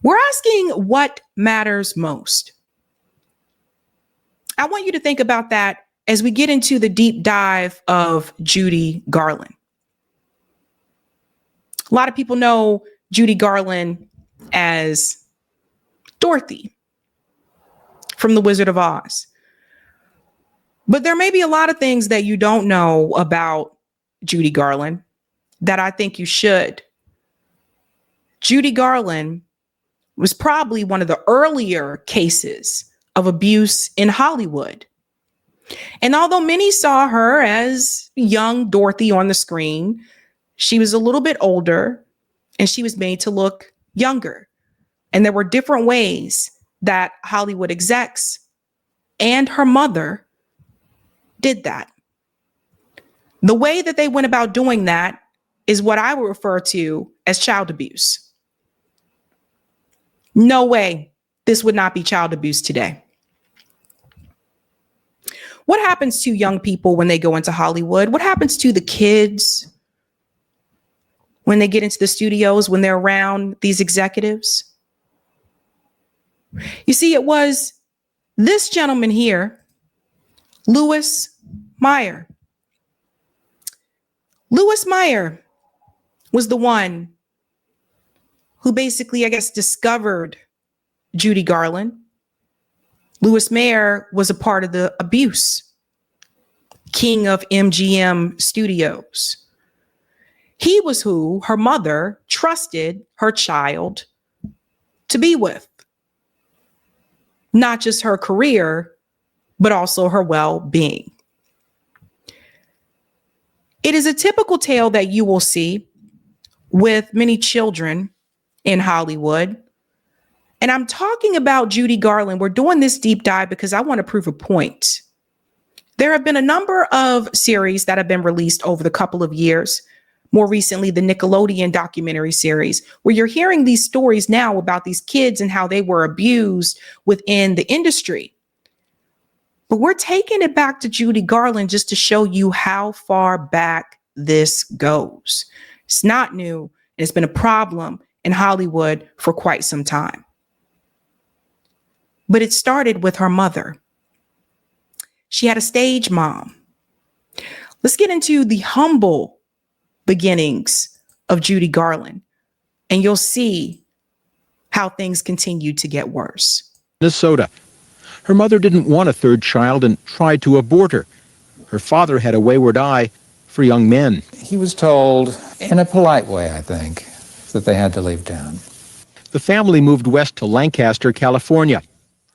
We're asking what matters most. I want you to think about that as we get into the deep dive of Judy Garland. A lot of people know Judy Garland as Dorothy from The Wizard of Oz. But there may be a lot of things that you don't know about Judy Garland that I think you should. Judy Garland was probably one of the earlier cases of abuse in Hollywood. And although many saw her as young Dorothy on the screen, she was a little bit older and she was made to look younger. And there were different ways that Hollywood execs and her mother did that. The way that they went about doing that is what I would refer to as child abuse. No way this would not be child abuse today. What happens to young people when they go into Hollywood? What happens to the kids when they get into the studios, when they're around these executives? You see, it was this gentleman here, Louis Mayer. Louis Mayer was the one who basically, I guess, discovered Judy Garland. Louis Mayer was a part of the abuse, king of MGM Studios. He was who her mother trusted her child to be with. Not just her career, but also her well-being. It is a typical tale that you will see with many children in Hollywood. And I'm talking about Judy Garland. We're doing this deep dive because I want to prove a point. There have been a number of series that have been released over the couple of years. More recently, the Nickelodeon documentary series, where you're hearing these stories now about these kids and how they were abused within the industry. But we're taking it back to Judy Garland just to show you how far back this goes. It's not new, and it's been a problem in Hollywood for quite some time. But it started with her mother. She had a stage mom. Let's get into the humble beginnings of Judy Garland, and you'll see how things continue to get worse. Minnesota. Her mother didn't want a third child and tried to abort her. Her father had a wayward eye for young men. He was told, in a polite way, I think, that they had to leave town. The family moved west to Lancaster, California.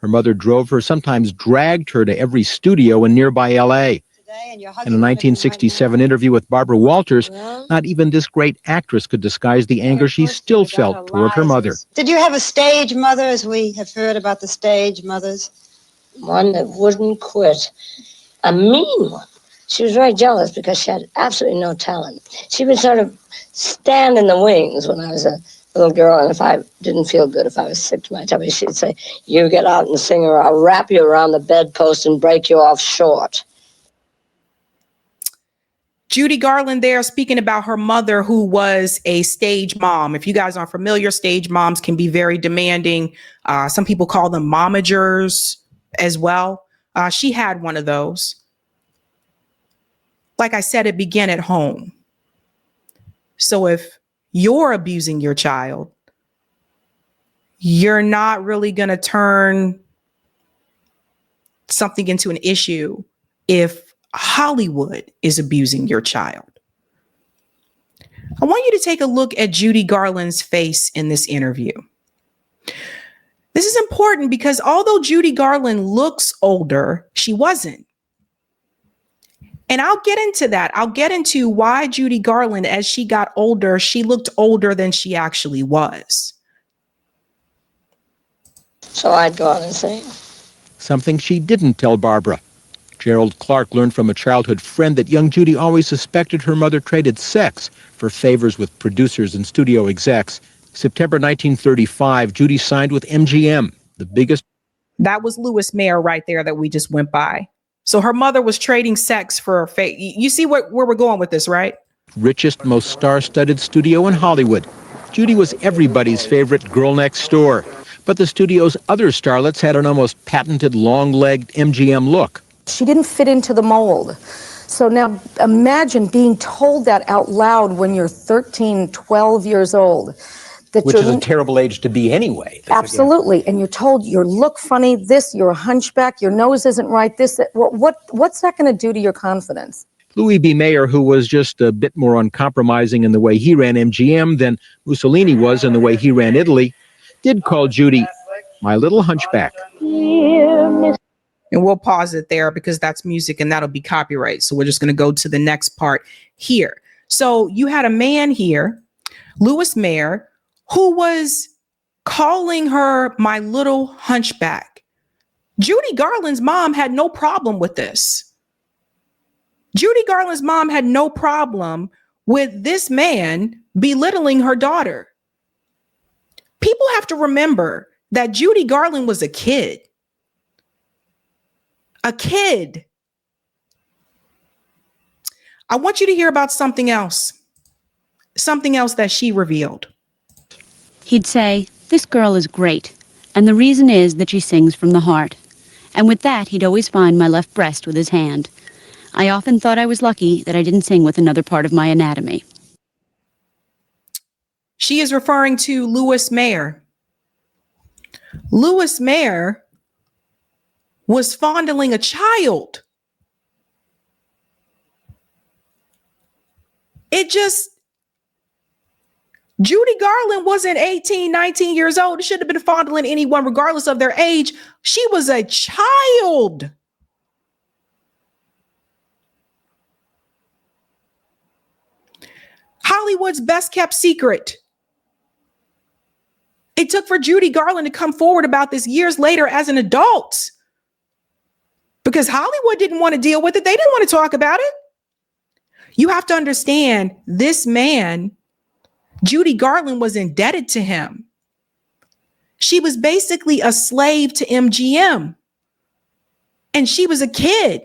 Her mother drove her, sometimes dragged her to every studio in nearby L.A. In a 1967 interview with Barbara Walters, not even this great actress could disguise the anger she still felt toward her mother. Did you have a stage mother, as we have heard about the stage mothers? One that wouldn't quit. A mean one. She was very jealous because she had absolutely no talent. She would sort of stand in the wings when I was a little girl, and if I didn't feel good, if I was sick to my tummy, she'd say, "You get out and sing, or I'll wrap you around the bedpost and break you off short." Judy Garland there speaking about her mother, who was a stage mom. If you guys aren't familiar, stage moms can be very demanding. Some people call them momagers as well. She had one of those. Like I said, it began at home. So if you're abusing your child, you're not really going to turn something into an issue if Hollywood is abusing your child. I want you to take a look at Judy Garland's face in this interview. This is important because although Judy Garland looks older, she wasn't. And I'll get into that. I'll get into why Judy Garland, as she got older, she looked older than she actually was. So I'd go out and sing. Something she didn't tell Barbara. Gerald Clark learned from a childhood friend that young Judy always suspected her mother traded sex for favors with producers and studio execs. September 1935, Judy signed with MGM, the biggest. That was Louis Mayer right there that we just went by. So her mother was trading sex for a you see where we're going with this, right? Richest, most star-studded studio in Hollywood. Judy was everybody's favorite girl next door, but the studio's other starlets had an almost patented long-legged MGM look. She didn't fit into the mold. So now imagine being told that out loud when you're 13, 12 years old. Which is a terrible age to be anyway. Absolutely. And you're told you look funny, this, you're a hunchback, your nose isn't right, this, that. What's that going to do to your confidence? Louis B. Mayer, who was just a bit more uncompromising in the way he ran MGM than Mussolini was in the way he ran Italy, did call Judy my little hunchback. And we'll pause it there because that's music and that'll be copyright. So we're just going to go to the next part here. So you had a man here, Louis Mayer, who was calling her my little hunchback. Judy Garland's mom had no problem with this. Judy Garland's mom had no problem with this man belittling her daughter. People have to remember that Judy Garland was a kid. A kid. I want you to hear about something else that she revealed. He'd say, "This girl is great, and the reason is that she sings from the heart." And with that, he'd always find my left breast with his hand. I often thought I was lucky that I didn't sing with another part of my anatomy. She is referring to Louis Mayer. Louis Mayer was fondling a child. Judy Garland wasn't 18, 19 years old. It should have been fondling anyone regardless of their age. She was a child. Hollywood's best kept secret. It took for Judy Garland to come forward about this years later as an adult because Hollywood didn't want to deal with it. They didn't want to talk about it. You have to understand this man, Judy Garland, was indebted to him. She was basically a slave to MGM and she was a kid.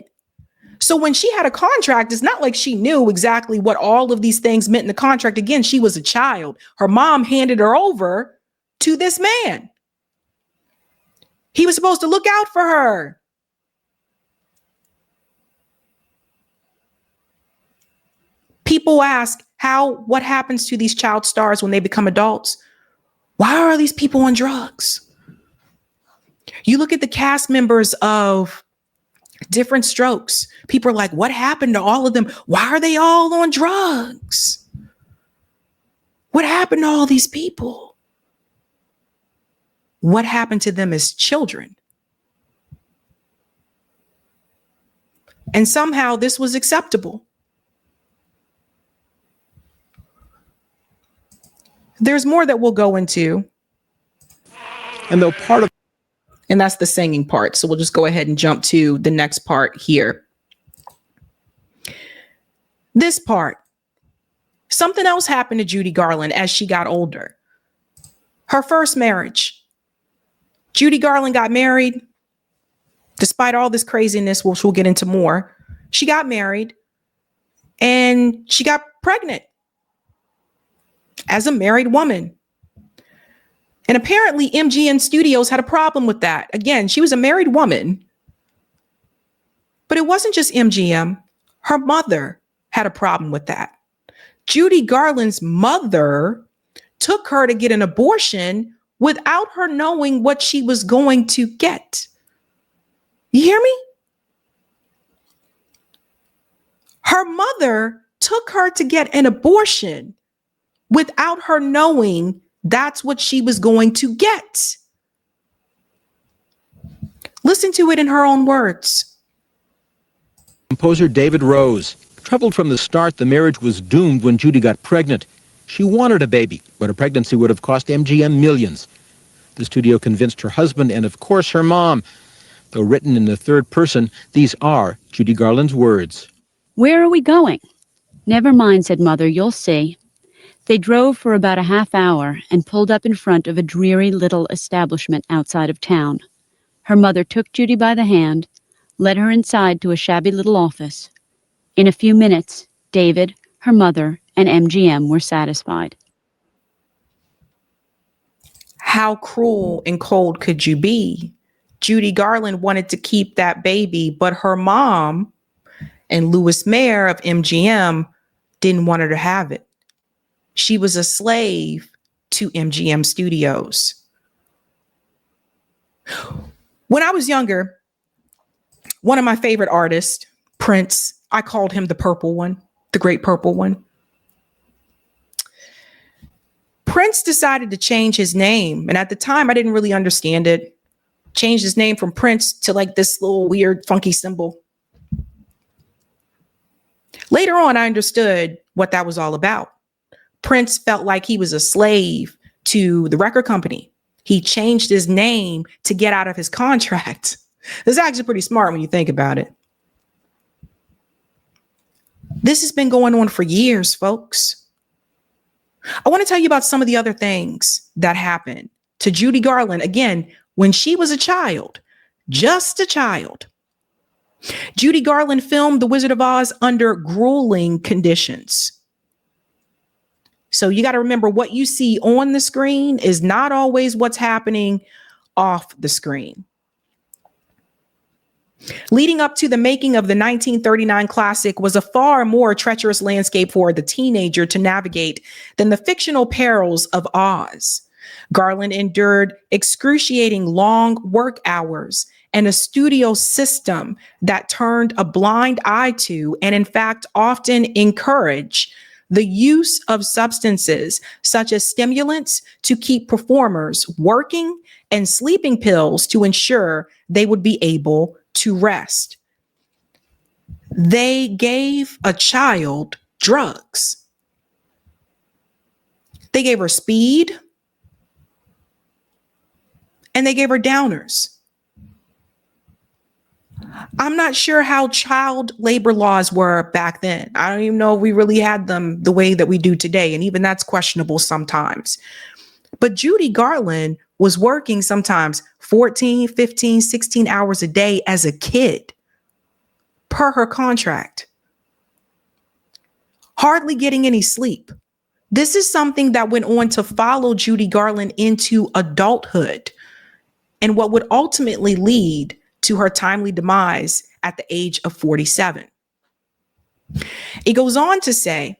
So when she had a contract, it's not like she knew exactly what all of these things meant in the contract. Again, she was a child. Her mom handed her over to this man. He was supposed to look out for her. People ask what happens to these child stars when they become adults? Why are these people on drugs? You look at the cast members of Different Strokes. People are like, what happened to all of them? Why are they all on drugs? What happened to all these people? What happened to them as children? And somehow this was acceptable. There's more that we'll go into. And though part of And that's the singing part. So we'll just go ahead and jump to the next part here. This part. Something else happened to Judy Garland as she got older. Her first marriage. Judy Garland got married. Despite all this craziness, which we'll get into more, she got married and she got pregnant as a married woman. And apparently MGM Studios had a problem with that. Again, she was a married woman, but it wasn't just MGM. Her mother had a problem with that. Judy Garland's mother took her to get an abortion without her knowing what she was going to get. You hear me? Her mother took her to get an abortion without her knowing that's what she was going to get. Listen to it in her own words. composer David Rose. Troubled from the start, the marriage was doomed when Judy got pregnant. She wanted a baby, but a pregnancy would have cost MGM millions. The studio convinced her husband and, of course, her mom. Though written in the third person, these are Judy Garland's words. "Where are we going?" "Never mind," said Mother, "you'll see." They drove for about a half hour and pulled up in front of a dreary little establishment outside of town. Her mother took Judy by the hand, led her inside to a shabby little office. In a few minutes, David, her mother, and MGM were satisfied. How cruel and cold could you be? Judy Garland wanted to keep that baby, but her mom and Louis Mayer of MGM didn't want her to have it. She was a slave to MGM Studios. When I was younger, one of my favorite artists, Prince, I called him the purple one, the great purple one. Prince decided to change his name. And at the time, I didn't really understand it. Changed his name from Prince to like this little weird, funky symbol. Later on, I understood what that was all about. Prince felt like he was a slave to the record company. He changed his name to get out of his contract. This is actually pretty smart when you think about it. This has been going on for years, folks. I want to tell you about some of the other things that happened to Judy Garland, again, when she was a child, just a child. Judy Garland filmed The Wizard of Oz under grueling conditions. So you got to remember, what you see on the screen is not always what's happening off the screen. Leading up to the making of the 1939 classic was a far more treacherous landscape for the teenager to navigate than the fictional perils of Oz. Garland endured excruciating long work hours and a studio system that turned a blind eye to, and in fact often encouraged, the use of substances such as stimulants to keep performers working and sleeping pills to ensure they would be able to rest. They gave a child drugs. They gave her speed and they gave her downers. I'm not sure how child labor laws were back then. I don't even know if we really had them the way that we do today. And even that's questionable sometimes. But Judy Garland was working sometimes 14, 15, 16 hours a day as a kid per her contract. Hardly getting any sleep. This is something that went on to follow Judy Garland into adulthood and what would ultimately lead to her timely demise at the age of 47. It goes on to say,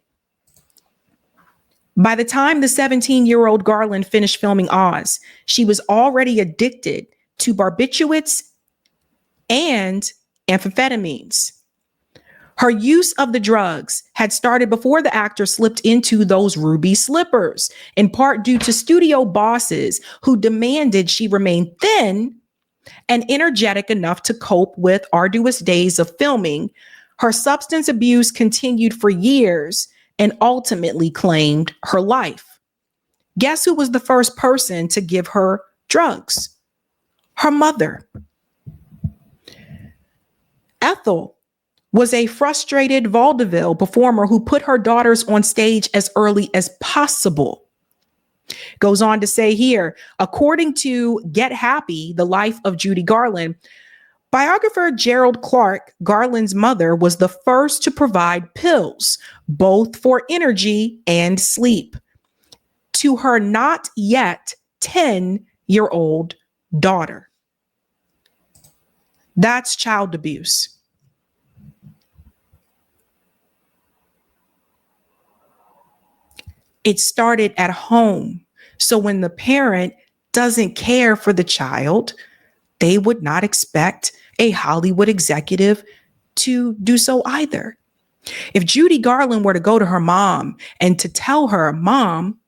by the time the 17-year-old Garland finished filming Oz, she was already addicted to barbiturates and amphetamines. Her use of the drugs had started before the actor slipped into those ruby slippers, in part due to studio bosses who demanded she remain thin and energetic enough to cope with arduous days of filming. Her substance abuse continued for years and ultimately claimed her life. Guess who was the first person to give her drugs? Her mother. Ethel was a frustrated vaudeville performer who put her daughters on stage as early as possible. Goes on to say here, according to Get Happy, The Life of Judy Garland, biographer Gerald Clark, Garland's mother, was the first to provide pills, both for energy and sleep, to her not yet 10-year-old daughter. That's child abuse. It started at home. So when the parent doesn't care for the child, they would not expect a Hollywood executive to do so either. If Judy Garland were to go to her mom and to tell her, Mom,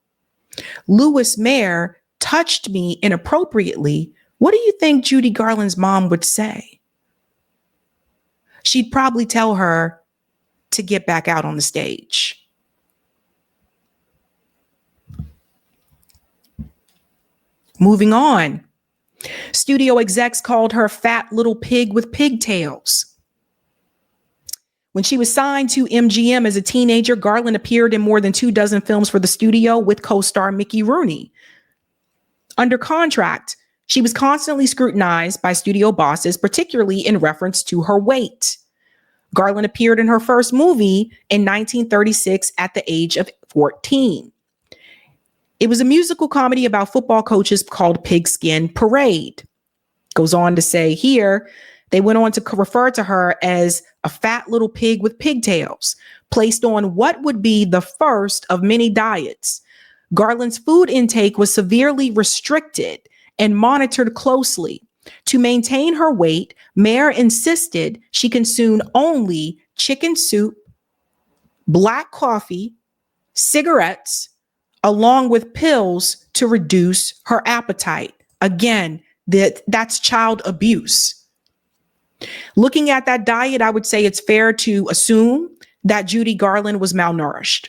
Louis Mayer touched me inappropriately, what do you think Judy Garland's mom would say? She'd probably tell her to get back out on the stage. Moving on. Studio execs called her fat little pig with pigtails. When she was signed to MGM as a teenager, Garland appeared in more than 24 films for the studio with co-star Mickey Rooney. Under contract, she was constantly scrutinized by studio bosses, particularly in reference to her weight. Garland appeared in her first movie in 1936 at the age of 14. It was a musical comedy about football coaches called Pigskin Parade. Goes on to say here, they went on to refer to her as a fat little pig with pigtails, placed on what would be the first of many diets. Garland's food intake was severely restricted and monitored closely. To maintain her weight, Mayer insisted she consume only chicken soup, black coffee, cigarettes, along with pills to reduce her appetite. Again, that's child abuse. Looking at that diet, I would say it's fair to assume that Judy Garland was malnourished.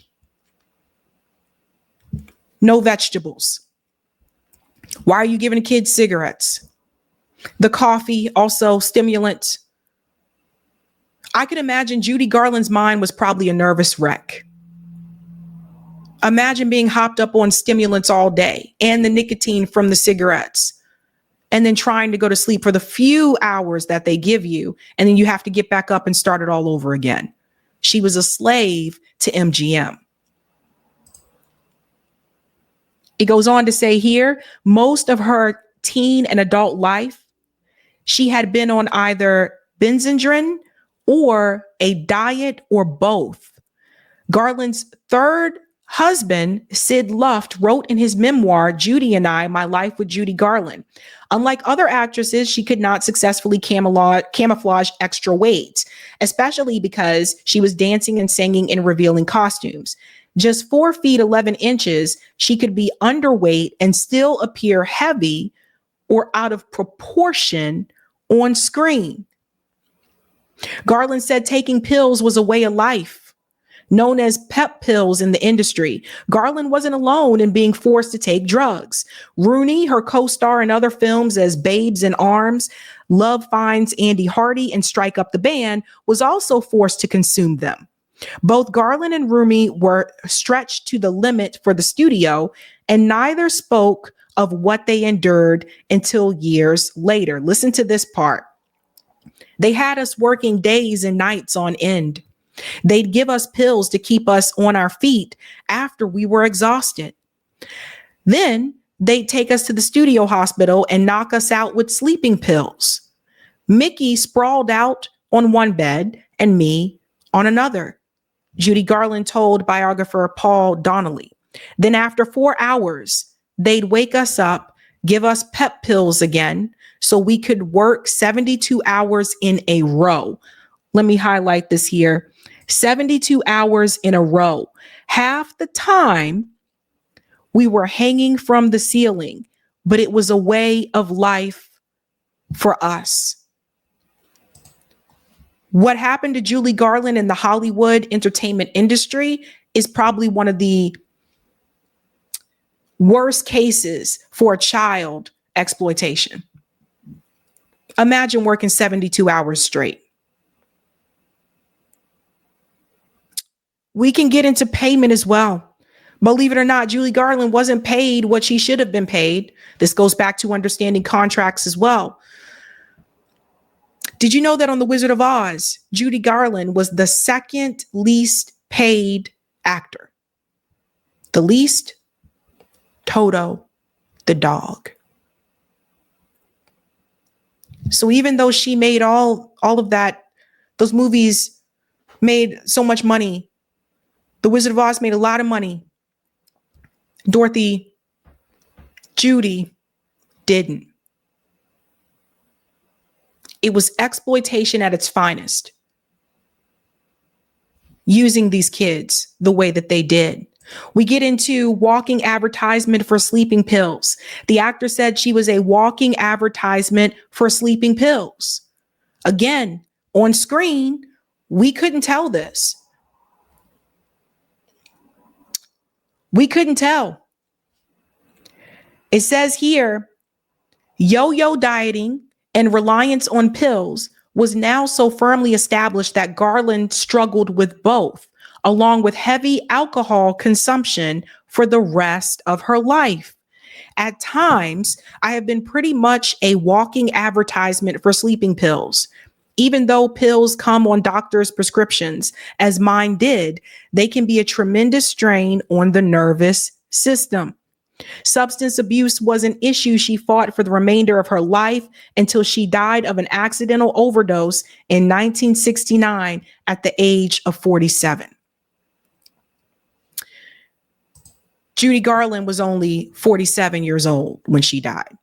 No vegetables. Why are you giving kids cigarettes? The coffee, also stimulants. I can imagine Judy Garland's mind was probably a nervous wreck. Imagine being hopped up on stimulants all day and the nicotine from the cigarettes, and then trying to go to sleep for the few hours that they give you, and then you have to get back up and start it all over again. She was a slave to MGM. It goes on to say here, most of her teen and adult life, she had been on either Benzendrin or a diet or both. Garland's third husband, Sid Luft, wrote in his memoir, Judy and I, My Life with Judy Garland. Unlike other actresses, she could not successfully camouflage extra weight, especially because she was dancing and singing in revealing costumes. Just 4 feet 11 inches, she could be underweight and still appear heavy or out of proportion on screen. Garland said taking pills was a way of life, known as pep pills in the industry. Garland wasn't alone in being forced to take drugs. Rooney, her co-star in other films as Babes in Arms, Love Finds Andy Hardy, and Strike Up the Band, was also forced to consume them. Both Garland and Rooney were stretched to the limit for the studio, and neither spoke of what they endured until years later. Listen to this part. They had us working days and nights on end. They'd give us pills to keep us on our feet after we were exhausted. Then they'd take us to the studio hospital and knock us out with sleeping pills. Mickey sprawled out on one bed and me on another, Judy Garland told biographer Paul Donnelly. Then after 4 hours, they'd wake us up, give us pep pills again, so we could work 72 hours in a row. Let me highlight this here. 72 hours in a row. Half the time we were hanging from the ceiling, but it was a way of life for us. What happened to Judy Garland in the Hollywood entertainment industry is probably one of the worst cases for child exploitation. Imagine working 72 hours straight. We can get into payment as well. Believe it or not, Judy Garland wasn't paid what she should have been paid. This goes back to understanding contracts as well. Did you know that on The Wizard of Oz, Judy Garland was the second least paid actor? The least? Toto, the dog. So even though she made all of that, those movies made so much money. The Wizard of Oz made a lot of money. Dorothy, Judy didn't. It was exploitation at its finest, using these kids the way that they did. We get into walking advertisement for sleeping pills. The actor said she was a walking advertisement for sleeping pills. Again, on screen, we couldn't tell this. We couldn't tell. It says here, yo-yo dieting and reliance on pills was now so firmly established that Garland struggled with both, along with heavy alcohol consumption for the rest of her life. At times, I have been pretty much a walking advertisement for sleeping pills. Even though pills come on doctors' prescriptions, as mine did, they can be a tremendous strain on the nervous system. Substance abuse was an issue she fought for the remainder of her life until she died of an accidental overdose in 1969 at the age of 47. Judy Garland was only 47 years old when she died.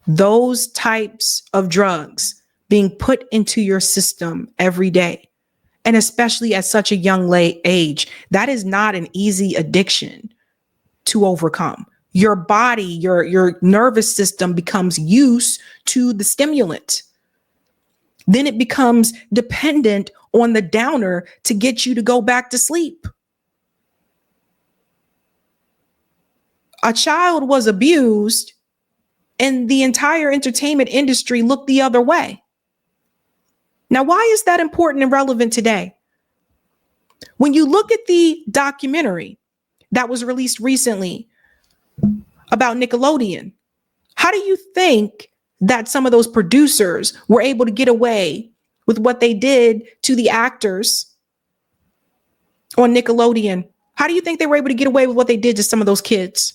Those types of drugs being put into your system every day, and especially at such a young age, that is not an easy addiction to overcome. Your body, your nervous system becomes used to the stimulant. Then it becomes dependent on the downer to get you to go back to sleep. A child was abused and the entire entertainment industry looked the other way. Now, why is that important and relevant today? When you look at the documentary that was released recently about Nickelodeon, how do you think that some of those producers were able to get away with what they did to the actors on Nickelodeon? How do you think they were able to get away with what they did to some of those kids?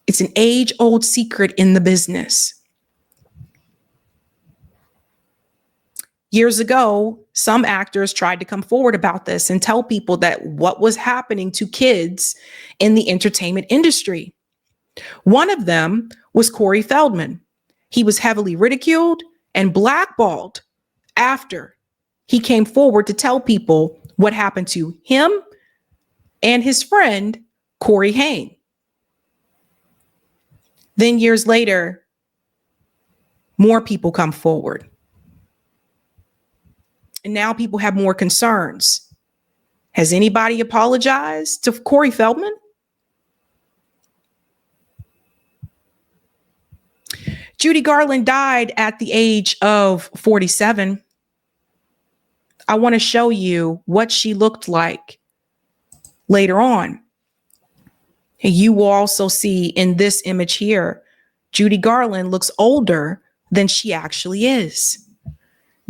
It's an age-old secret in the business. Years ago, some actors tried to come forward about this and tell people that what was happening to kids in the entertainment industry. One of them was Corey Feldman. He was heavily ridiculed and blackballed after he came forward to tell people what happened to him and his friend, Corey Haim. Then years later, more people come forward. And now people have more concerns. Has anybody apologized to Corey Feldman? Judy Garland died at the age of 47. I want to show you what she looked like later on. You will also see in this image here, Judy Garland looks older than she actually is.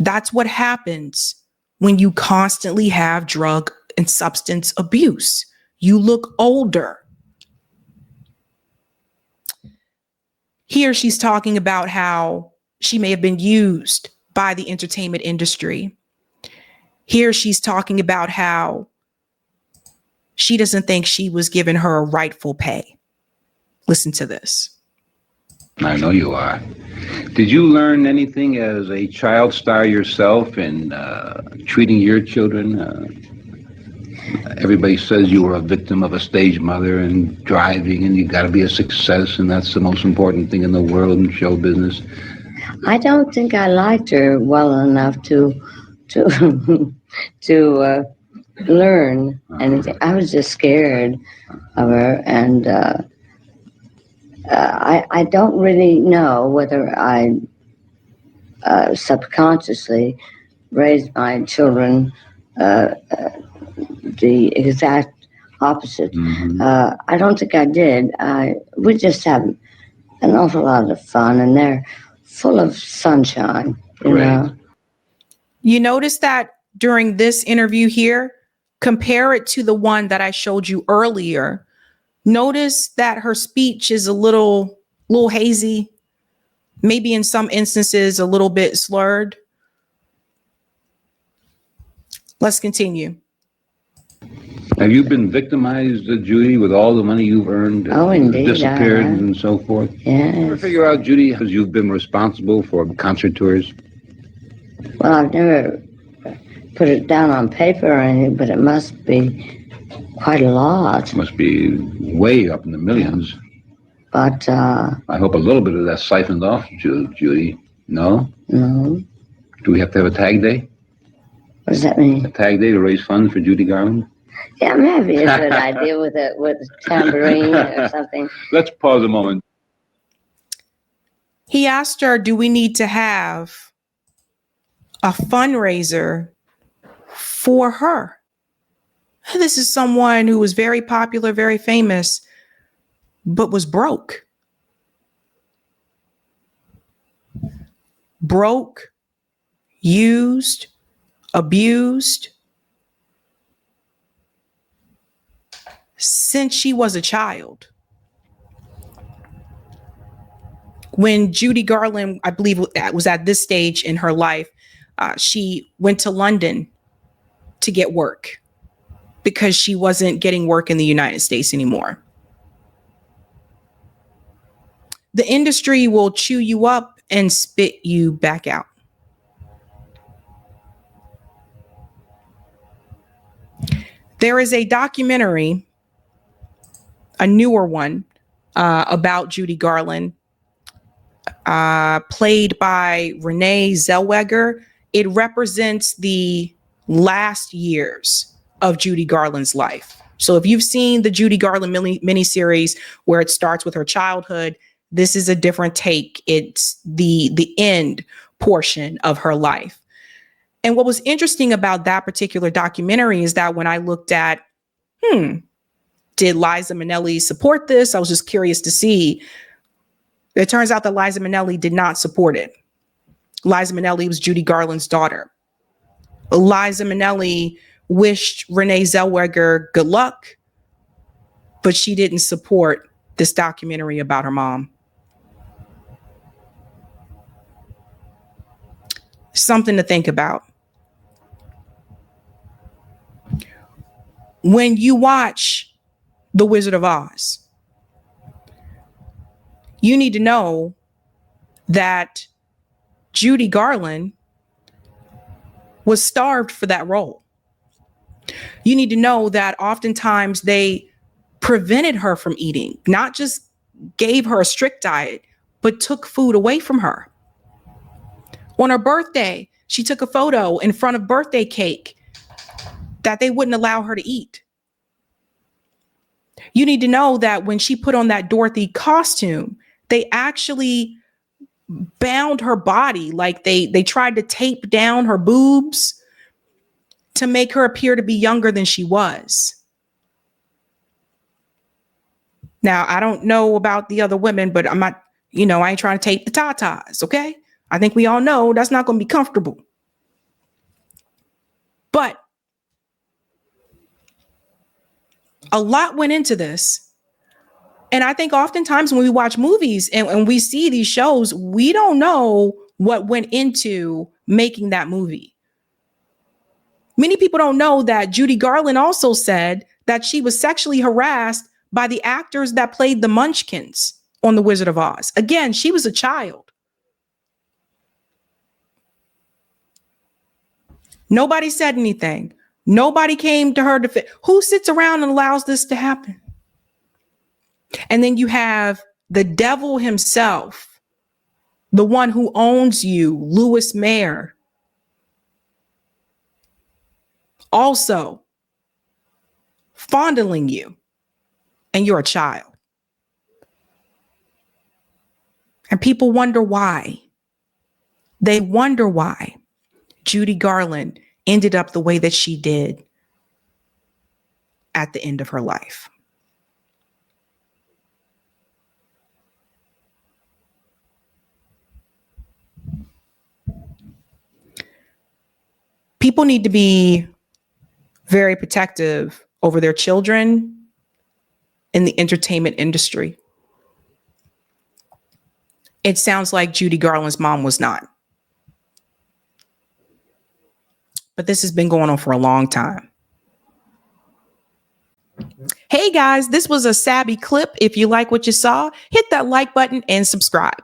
That's what happens when you constantly have drug and substance abuse. You look older. Here she's talking about how she may have been used by the entertainment industry. Here she's talking about how she doesn't think she was given her rightful pay. Listen to this. I know you are. Did you learn anything as a child star yourself in treating your children? Everybody says you were a victim of a stage mother and driving, and you got to be a success, and that's the most important thing in the world in show business. I don't think I liked her well enough to learn anything. I was just scared of her, and I don't really know whether I subconsciously raised my children the exact opposite. Mm-hmm. I don't think I did. We just have an awful lot of fun, and they're full of sunshine, you know. You notice that during this interview here, compare it to the one that I showed you earlier. Notice that her speech is a little hazy, maybe in some instances a little bit slurred. Let's continue. Have you been victimized, Judy, with all the money you've earned? Oh, indeed. Disappeared and so forth? Yes. Ever figure out, Judy, how you've been responsible for concert tours? Well, I've never put it down on paper or anything, but it must be quite a lot. It must be way up in the millions. But I hope a little bit of that siphoned off, Judy. No? No. Do we have to have a tag day? What does that mean? A tag day to raise funds for Judy Garland? Yeah, maybe it's a good idea with a tambourine or something. Let's pause a moment. He asked her, do we need to have a fundraiser for her? This is someone who was very popular, very famous, but was broke. Broke, used, abused. since she was a child. When Judy Garland, I believe, was at this stage in her life, she went to London to get work because she wasn't getting work in the United States anymore. The industry will chew you up and spit you back out. There is a documentary, a newer one, about Judy Garland, played by Renee Zellweger. It represents the last years of Judy Garland's life. So if you've seen the Judy Garland miniseries where it starts with her childhood, this is a different take. It's the end portion of her life. And what was interesting about that particular documentary is that when I looked at, did Liza Minnelli support this? I was just curious to see. It turns out that Liza Minnelli did not support it. Liza Minnelli was Judy Garland's daughter. Liza Minnelli wished Renee Zellweger good luck, but she didn't support this documentary about her mom. Something to think about. When you watch The Wizard of Oz, you need to know that Judy Garland was starved for that role. You need to know that oftentimes they prevented her from eating, not just gave her a strict diet, but took food away from her. On her birthday, she took a photo in front of birthday cake that they wouldn't allow her to eat. You need to know that when she put on that Dorothy costume, they actually bound her body, like they tried to tape down her boobs to make her appear to be younger than she was. Now, I don't know about the other women, but I'm not, I ain't trying to tape the tatas, okay? I think we all know that's not going to be comfortable. But a lot went into this. And I think oftentimes when we watch movies and we see these shows, we don't know what went into making that movie. Many people don't know that Judy Garland also said that she was sexually harassed by the actors that played the Munchkins on The Wizard of Oz. Again, she was a child. Nobody said anything. Nobody came to her defense. Who sits around and allows this to happen? And then you have the devil himself, the one who owns you, Louis Mayer, also fondling you, and you're a child. And people wonder why. They wonder why Judy Garland ended up the way that she did at the end of her life. People need to be very protective over their children in the entertainment industry. It sounds like Judy Garland's mom was not. But this has been going on for a long time. Hey guys, this was a Sabby clip. If you like what you saw, hit that like button and subscribe.